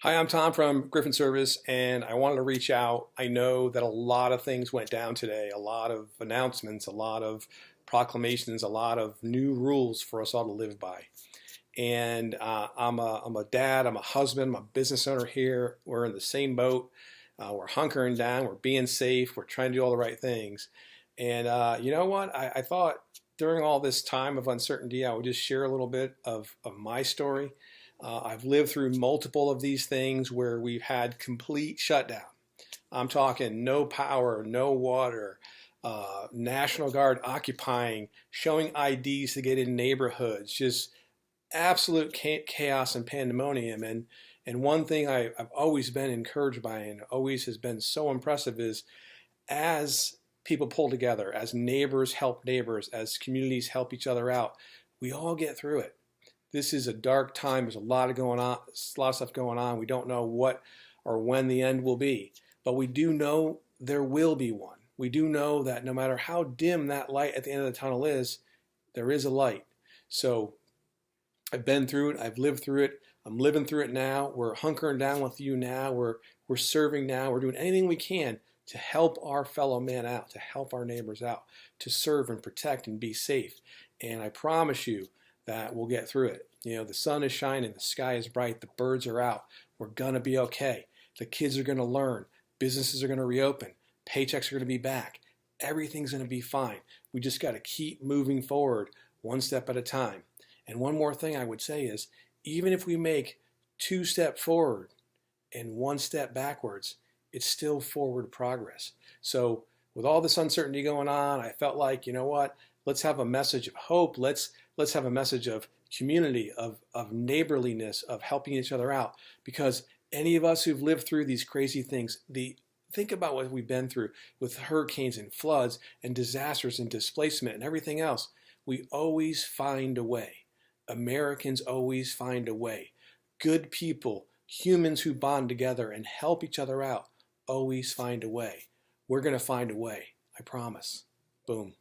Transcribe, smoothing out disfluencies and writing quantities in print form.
Hi, I'm Tom from Griffin Service, and I wanted to reach out. I know that a lot of things went down today, a lot of announcements, a lot of proclamations, a lot of new rules for us all to live by. And I'm a dad, I'm a husband, I'm a business owner here. We're in the same boat. We're hunkering down, we're being safe, we're trying to do all the right things. And you know what? I thought during all this time of uncertainty, I would just share a little bit of my story. I've lived through multiple of these things where we've had complete shutdown. I'm talking no power, no water, National Guard occupying, showing IDs to get in neighborhoods, just absolute chaos and pandemonium. And one thing I've always been encouraged by and always has been so impressive is as people pull together, as neighbors help neighbors, as communities help each other out, we all get through it. This is a dark time. There's a lot of stuff going on. We don't know what or when the end will be, but we do know there will be one. We do know that no matter how dim that light at the end of the tunnel is, there is a light. So I've been through it. I've lived through it. I'm living through it now. We're hunkering down with you now. We're serving now. We're doing anything we can to help our fellow man out, to help our neighbors out, to serve and protect and be safe. And I promise you, that we'll get through it. You know, the sun is shining, the sky is bright, the birds are out. We're going to be okay. The kids are going to learn. Businesses are going to reopen. Paychecks are going to be back. Everything's going to be fine. We just got to keep moving forward one step at a time. And one more thing I would say is, even if we make 2 steps forward and 1 step backwards, it's still forward progress. So with all this uncertainty going on, I felt like, you know what, let's have a message of hope. Let's have a message of community, of neighborliness, of helping each other out. Because any of us who've lived through these crazy things, think about what we've been through with hurricanes and floods and disasters and displacement and everything else. We always find a way. Americans always find a way. Good people, humans who bond together and help each other out, always find a way. We're going to find a way. I promise. Boom.